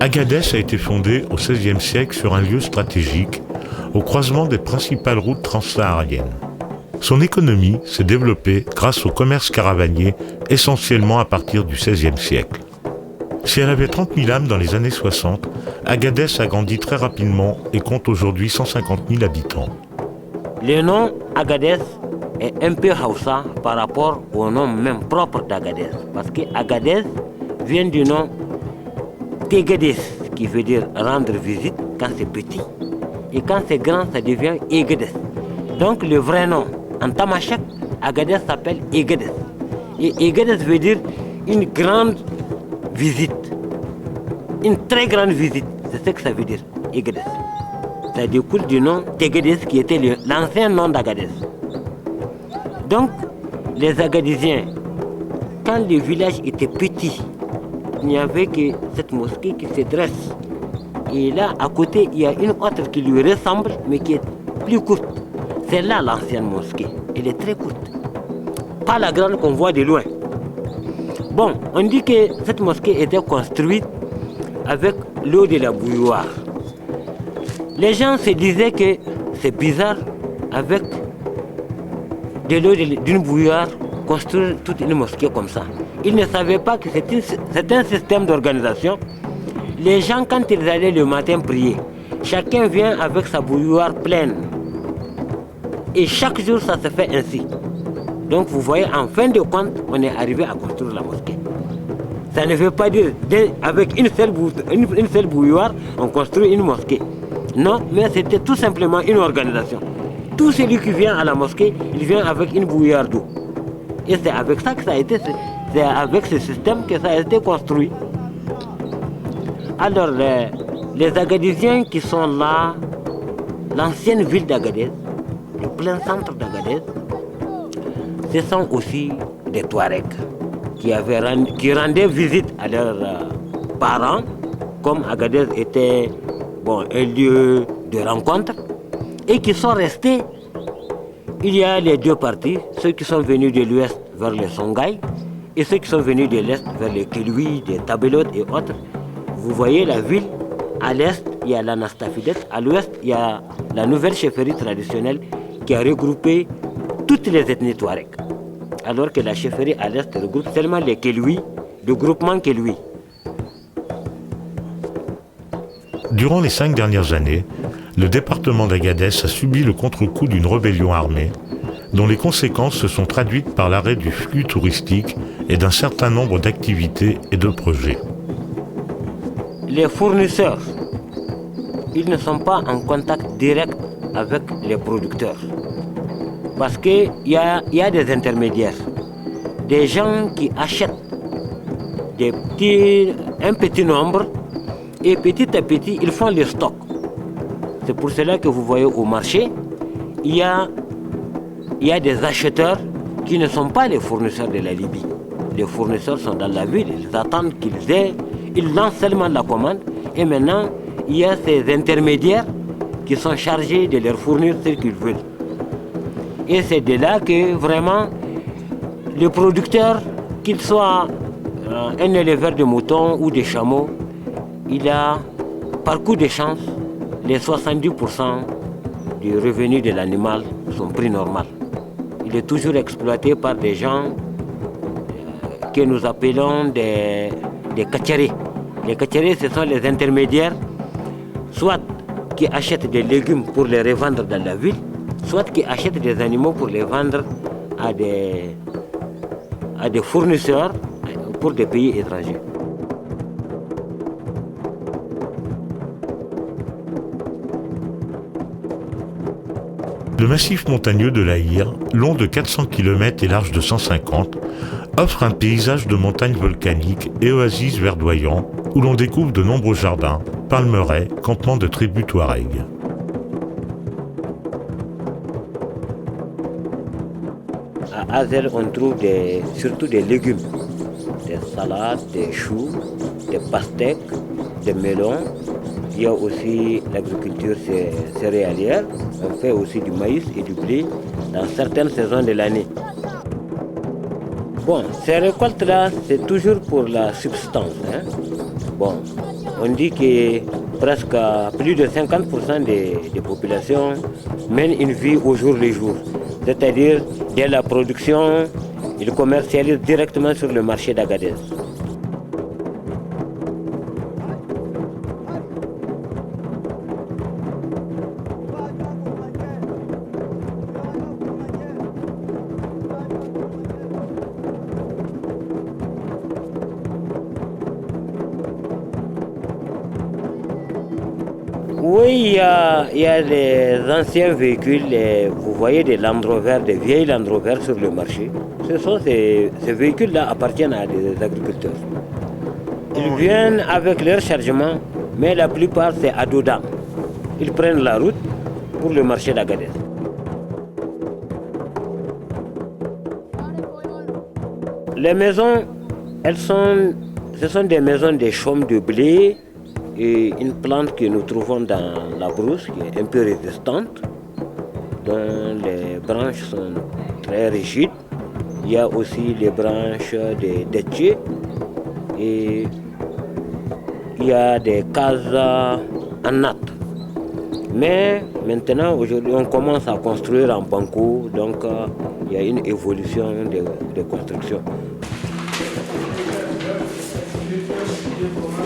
Agadez a été fondée au XVIe siècle sur un lieu stratégique, au croisement des principales routes transsahariennes. Son économie s'est développée grâce au commerce caravanier, essentiellement à partir du XVIe siècle. Si elle avait 30 000 âmes dans les années 60, Agadez a grandi très rapidement et compte aujourd'hui 150 000 habitants. Le nom Agadez est un peu Hausa par rapport au nom même propre d'Agadez. Parce que Agadez vient du nom Tegedes, qui veut dire rendre visite quand c'est petit. Et quand c'est grand, ça devient Egedes. Donc le vrai nom, en tamashek, Agadez s'appelle Egedes. Et Egedes veut dire une grande visite. Une très grande visite, c'est ce que ça veut dire, Egedes. Ça découle du nom Tegedes qui était l'ancien nom d'Agadez. Donc, les Agadésiens, quand le village était petit, il n'y avait que cette mosquée qui se dresse. Et là, à côté, il y a une autre qui lui ressemble, mais qui est plus courte. C'est là l'ancienne mosquée. Elle est très courte. Pas la grande qu'on voit de loin. Bon, on dit que cette mosquée était construite avec l'eau de la bouilloire. Les gens se disaient que c'est bizarre avec de l'eau d'une bouilloire construire toute une mosquée comme ça. Ils ne savaient pas que c'est un système d'organisation. Les gens, quand ils allaient le matin prier, chacun vient avec sa bouilloire pleine. Et chaque jour, ça se fait ainsi. Donc vous voyez, en fin de compte, on est arrivé à construire la mosquée. Ça ne veut pas dire avec une seule bouilloire, on construit une mosquée. Non, mais c'était tout simplement une organisation. Tout celui qui vient à la mosquée, il vient avec une bouilloire d'eau. Et c'est avec ça que ça a été, c'est avec ce système que ça a été construit. Alors, les Agadésiens qui sont là, l'ancienne ville d'Agadez, le plein centre d'Agadez, ce sont aussi des Touaregs qui rendaient visite à leurs parents, comme Agadez était un lieu de rencontre, et qui sont restés. Il y a les deux parties, ceux qui sont venus de l'ouest vers le Songhai et ceux qui sont venus de l'est vers les Kelwi, les Tabelot et autres. Vous voyez la ville, à l'est il y a la Nastafidet, à l'ouest il y a la nouvelle chefferie traditionnelle qui a regroupé toutes les ethnies Touareg. Alors que la chefferie à l'est regroupe seulement les Kelwi, le groupement Kelwi. Durant les 5 dernières années, le département d'Agadez a subi le contre-coup d'une rébellion armée, dont les conséquences se sont traduites par l'arrêt du flux touristique et d'un certain nombre d'activités et de projets. Les fournisseurs, ils ne sont pas en contact direct avec les producteurs. Parce qu'il y a des intermédiaires, des gens qui achètent un petit nombre et petit à petit, ils font le stock. C'est pour cela que vous voyez au marché, il y a des acheteurs qui ne sont pas les fournisseurs de la Libye. Les fournisseurs sont dans la ville, ils attendent qu'ils aient, ils lancent seulement la commande et maintenant, il y a ces intermédiaires qui sont chargés de leur fournir ce qu'ils veulent. Et c'est de là que vraiment, le producteur, qu'il soit un éleveur de moutons ou de chameaux, il a, par coup de chance, les 70% du revenu de l'animal sont prix normal. Il est toujours exploité par des gens que nous appelons des kacharés. Les kacharés, ce sont les intermédiaires, soit qui achètent des légumes pour les revendre dans la ville, soit qui achètent des animaux pour les vendre à des fournisseurs pour des pays étrangers. Le massif montagneux de l'Aïr, long de 400 km et large de 150, offre un paysage de montagnes volcaniques et oasis verdoyants où l'on découvre de nombreux jardins, palmeraies, campements de tribus Touareg. À Azel, on trouve surtout des légumes, des salades, des choux, des pastèques, des melons. Il y a aussi l'agriculture céréalière. On fait aussi du maïs et du blé dans certaines saisons de l'année. Bon, ces récoltes-là, c'est toujours pour la subsistance. on dit que presque plus de 50% des populations mènent une vie au jour le jour. C'est-à-dire, dès la production, ils commercialisent directement sur le marché d'Agadez. Oui, il y a des anciens véhicules, vous voyez des Land Rover, des vieilles Land Rover sur le marché. Ces véhicules-là appartiennent à des agriculteurs. Ils viennent avec leur chargement, mais la plupart c'est à dos d'âne. Ils prennent la route pour le marché d'Agadez. Les maisons, ce sont des maisons de chaume de blé, et une plante que nous trouvons dans la brousse qui est un peu résistante, dont les branches sont très rigides. Il y a aussi les branches des dettiers et il y a des cases en natte. Mais maintenant, aujourd'hui, on commence à construire en banco, donc il y a une évolution de construction.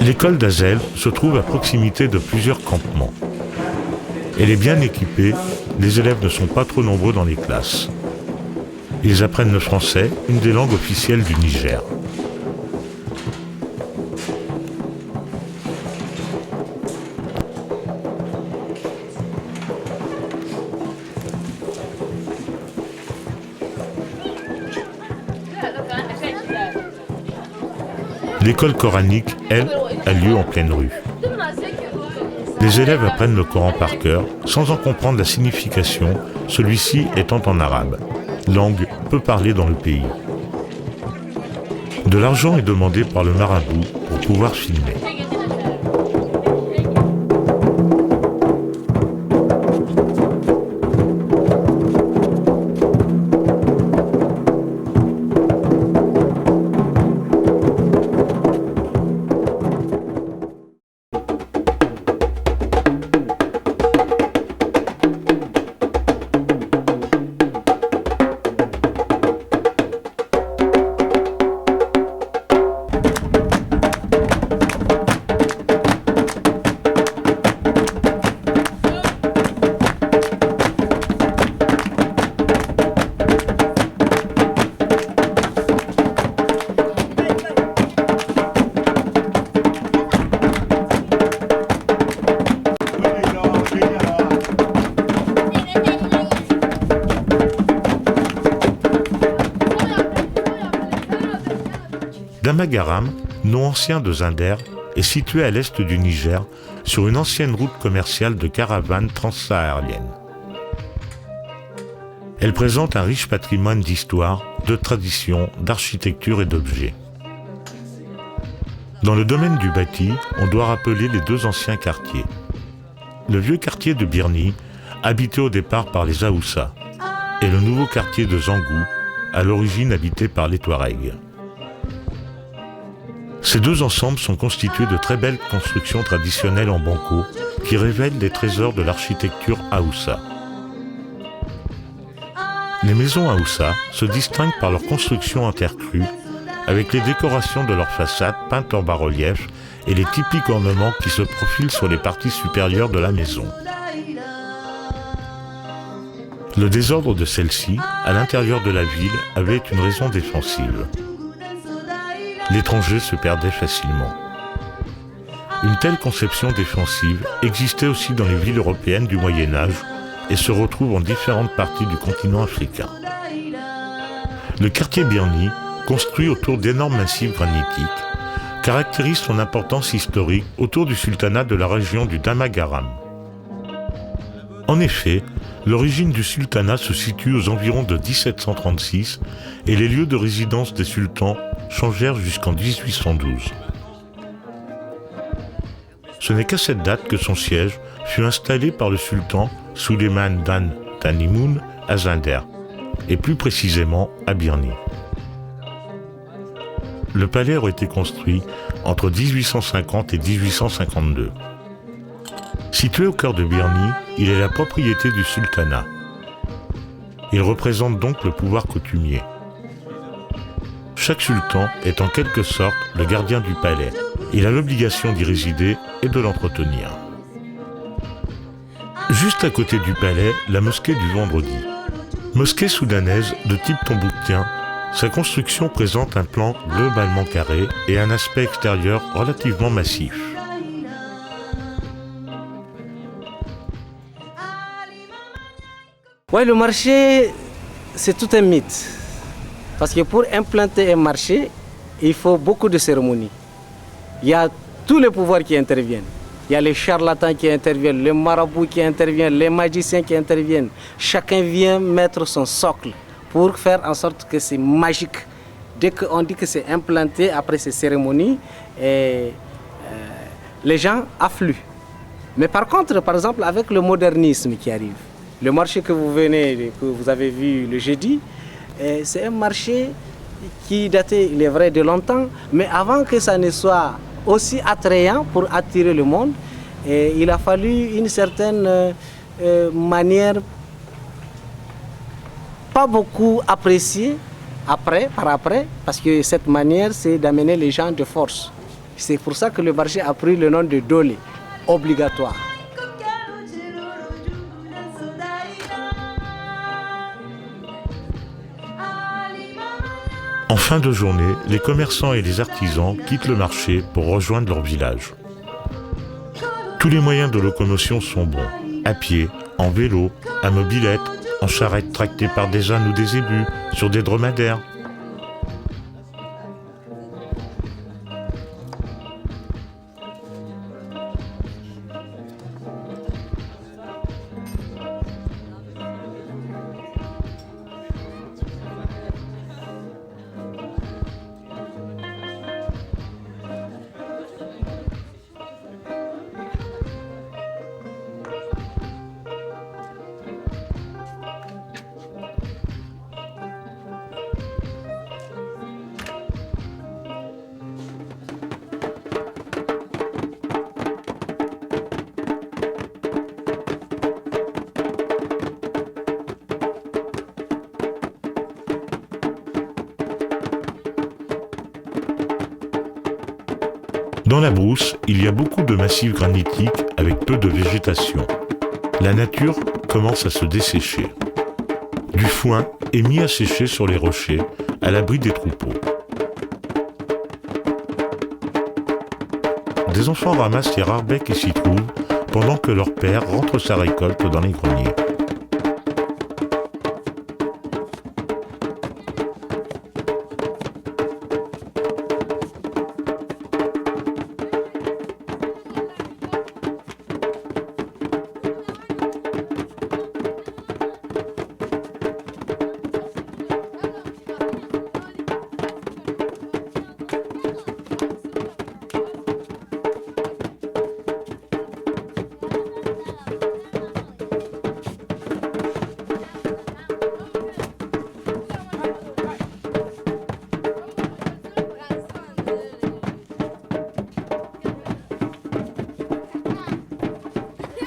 L'école d'Azel se trouve à proximité de plusieurs campements. Elle est bien équipée, les élèves ne sont pas trop nombreux dans les classes. Ils apprennent le français, une des langues officielles du Niger. L'école coranique, elle, a lieu en pleine rue. Les élèves apprennent le Coran par cœur, sans en comprendre la signification, celui-ci étant en arabe, langue peu parlée dans le pays. De l'argent est demandé par le marabout pour pouvoir filmer. Damagaram, nom ancien de Zinder, est situé à l'est du Niger, sur une ancienne route commerciale de caravanes transsahariennes. Elle présente un riche patrimoine d'histoire, de traditions, d'architecture et d'objets. Dans le domaine du bâti, on doit rappeler les deux anciens quartiers. Le vieux quartier de Birni, habité au départ par les Aoussa, et le nouveau quartier de Zangou, à l'origine habité par les Touaregs. Ces deux ensembles sont constitués de très belles constructions traditionnelles en banco qui révèlent les trésors de l'architecture Aoussa. Les maisons Aoussa se distinguent par leur construction en terre crue, avec les décorations de leurs façades peintes en bas-relief et les typiques ornements qui se profilent sur les parties supérieures de la maison. Le désordre de celle-ci, à l'intérieur de la ville, avait une raison défensive. L'étranger se perdait facilement. Une telle conception défensive existait aussi dans les villes européennes du Moyen-Âge et se retrouve en différentes parties du continent africain. Le quartier Birni, construit autour d'énormes massifs granitiques, caractérise son importance historique autour du sultanat de la région du Damagaram. En effet, l'origine du sultanat se situe aux environs de 1736 et les lieux de résidence des sultans changèrent jusqu'en 1812. Ce n'est qu'à cette date que son siège fut installé par le sultan Suleiman Dan Tanimoun à Zinder, et plus précisément à Birni. le palais aurait été construit entre 1850 et 1852. Situé au cœur de Birni, il est la propriété du sultanat. Il représente donc le pouvoir coutumier. Chaque sultan est en quelque sorte le gardien du palais. Il a l'obligation d'y résider et de l'entretenir. Juste à côté du palais, la mosquée du Vendredi. Mosquée soudanaise de type tombouktien, sa construction présente un plan globalement carré et un aspect extérieur relativement massif. Oui, le marché, c'est tout un mythe. Parce que pour implanter un marché, il faut beaucoup de cérémonies. Il y a tous les pouvoirs qui interviennent. Il y a les charlatans qui interviennent, les marabouts qui interviennent, les magiciens qui interviennent. Chacun vient mettre son socle pour faire en sorte que c'est magique. Dès qu'on dit que c'est implanté après ces cérémonies, les gens affluent. Mais par contre, par exemple, avec le modernisme qui arrive, le marché que vous avez vu le jeudi, c'est un marché qui datait, il est vrai, de longtemps, mais avant que ça ne soit aussi attrayant pour attirer le monde, il a fallu une certaine manière pas beaucoup appréciée par après, parce que cette manière, c'est d'amener les gens de force. C'est pour ça que le marché a pris le nom de Dole, obligatoire. En fin de journée, les commerçants et les artisans quittent le marché pour rejoindre leur village. Tous les moyens de locomotion sont bons, à pied, en vélo, à mobilette, en charrette tractée par des ânes ou des zébus, sur des dromadaires. Dans la brousse, il y a beaucoup de massifs granitiques avec peu de végétation. La nature commence à se dessécher. Du foin est mis à sécher sur les rochers, à l'abri des troupeaux. Des enfants ramassent les rares baies qui s'y trouvent, pendant que leur père rentre sa récolte dans les greniers.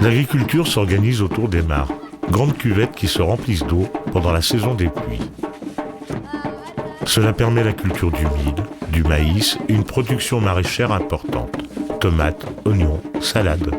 L'agriculture s'organise autour des mares, grandes cuvettes qui se remplissent d'eau pendant la saison des pluies. Cela permet la culture du mil, du maïs et une production maraîchère importante. Tomates, oignons, salades.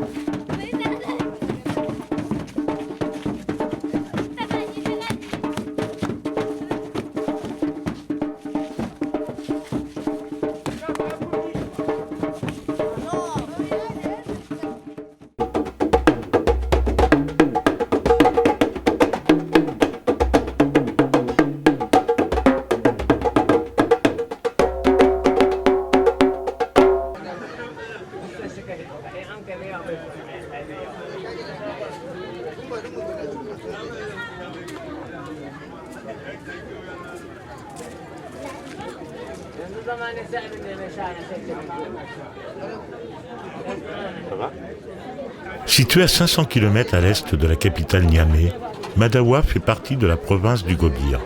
Situé à 500 km à l'est de la capitale Niamey, Madawa fait partie de la province du Gobir.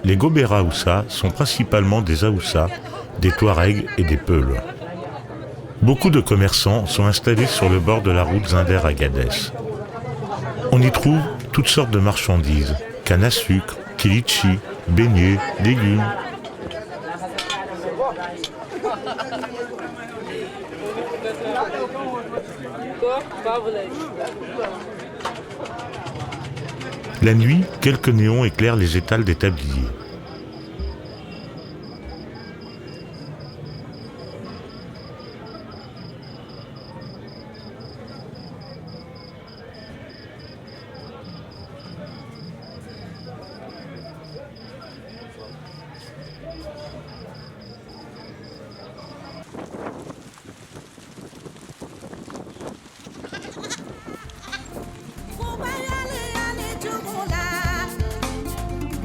les Gobera Haussa sont principalement des Haoussa, des Touaregs et des Peuls. Beaucoup de commerçants sont installés sur le bord de la route Zinder-Agadez. On y trouve toutes sortes de marchandises, canne à sucre, kilitchi, beignets, légumes. La nuit, quelques néons éclairent les étals des tabliers.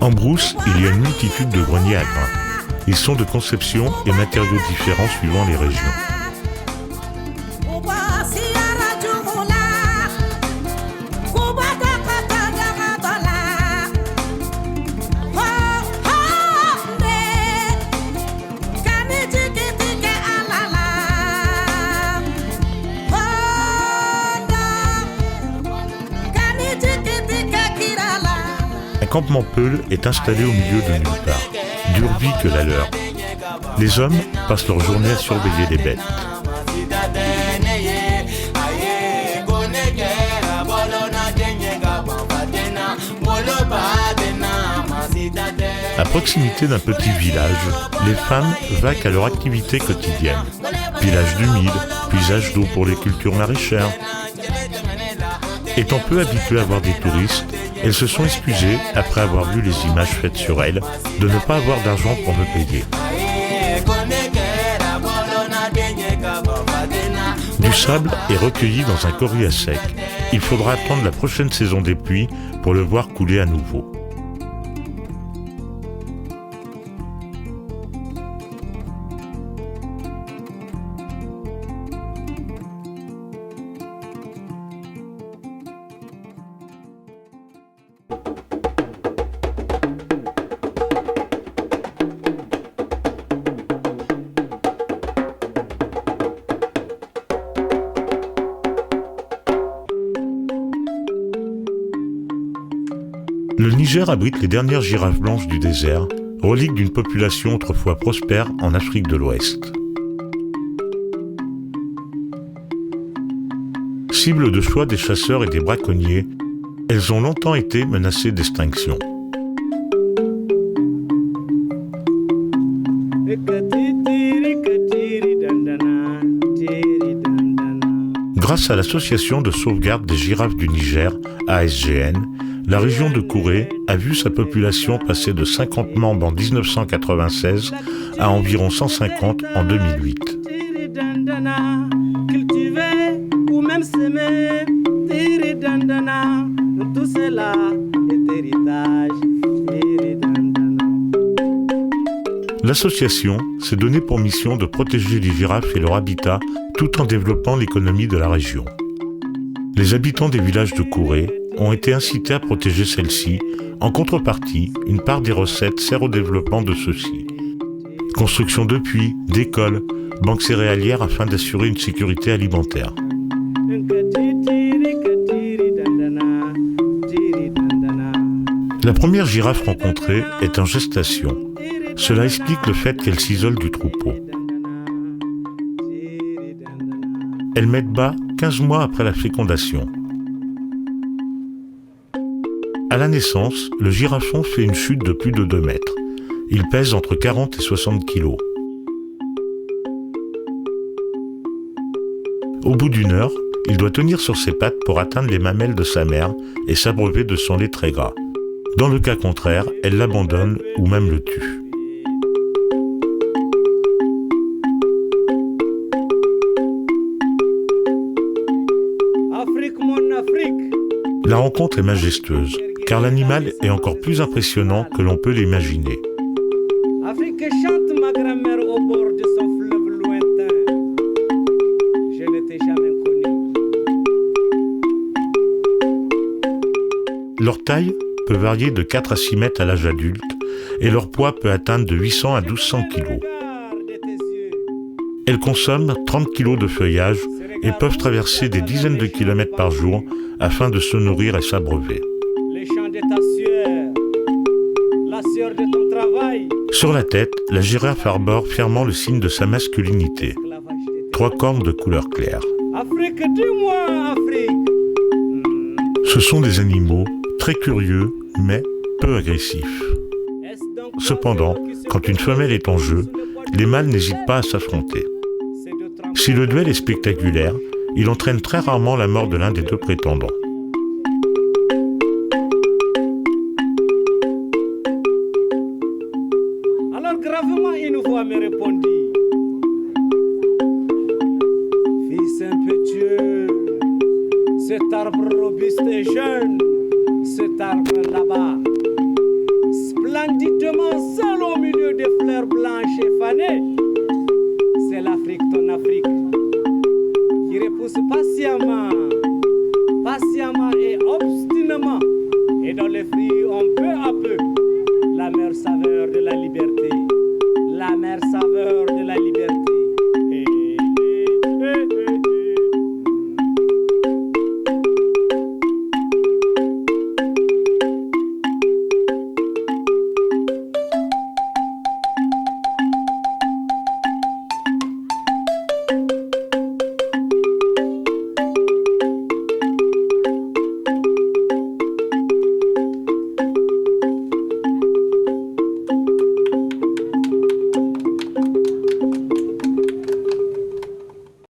En brousse, il y a une multitude de greniers à grains. Ils sont de conception et matériaux différents suivant les régions. Un campement Peul est installé au milieu de nulle part. Dure vie que la leur. Les hommes passent leur journée à surveiller les bêtes. À proximité d'un petit village, les femmes vaquent à leur activité quotidienne. Pilage d'humide, puisage d'eau pour les cultures maraîchères. Étant peu habituées à voir des touristes, elles se sont excusées, après avoir vu les images faites sur elles, de ne pas avoir d'argent pour me payer. Du sable est recueilli dans un corrie à sec. Il faudra attendre la prochaine saison des pluies pour le voir couler à nouveau. Le Niger abrite les dernières girafes blanches du désert, reliques d'une population autrefois prospère en Afrique de l'Ouest. Cible de choix des chasseurs et des braconniers, elles ont longtemps été menacées d'extinction. Grâce à l'Association de sauvegarde des girafes du Niger, ASGN, la région de Kouré a vu sa population passer de 50 membres en 1996 à environ 150 en 2008. L'association s'est donnée pour mission de protéger les girafes et leur habitat tout en développant l'économie de la région. Les habitants des villages de Kouré ont été incités à protéger celles-ci. En contrepartie, une part des recettes sert au développement de ceux-ci. Construction de puits, d'écoles, banques céréalières afin d'assurer une sécurité alimentaire. La première girafe rencontrée est en gestation. Cela explique le fait qu'elle s'isole du troupeau. Elle met bas 15 mois après la fécondation. À la naissance, le girafon fait une chute de plus de 2 mètres. Il pèse entre 40 et 60 kilos. Au bout d'une heure, il doit tenir sur ses pattes pour atteindre les mamelles de sa mère et s'abreuver de son lait très gras. Dans le cas contraire, elle l'abandonne ou même le tue. La rencontre est majestueuse, car l'animal est encore plus impressionnant que l'on peut l'imaginer. Afrique chante ma grand-mère au bord de son fleuve lointain. Je ne t'ai jamais connu. Leur taille peut varier de 4 à 6 mètres à l'âge adulte et leur poids peut atteindre de 800 à 1200 kg. Elles consomment 30 kg de feuillage et peuvent traverser des dizaines de kilomètres par jour afin de se nourrir et s'abreuver. Sur la tête, la girafe arbore fièrement le signe de sa masculinité. 3 cornes de couleur claire. Afrique, dis-moi, Afrique. Ce sont des animaux très curieux, mais peu agressifs. Cependant, quand une femelle est en jeu, les mâles n'hésitent pas à s'affronter. Si le duel est spectaculaire, il entraîne très rarement la mort de l'un des deux prétendants. Alors gravement une voix me répondit: fils impétueux, cet arbre robuste et jeune, cet arbre là-bas, splendidement seul au milieu des fleurs blanches et fanées, c'est l'Afrique, ton Afrique, qui repousse patiemment et obstinément, et dans les fruits on peu à peu la mer s'avère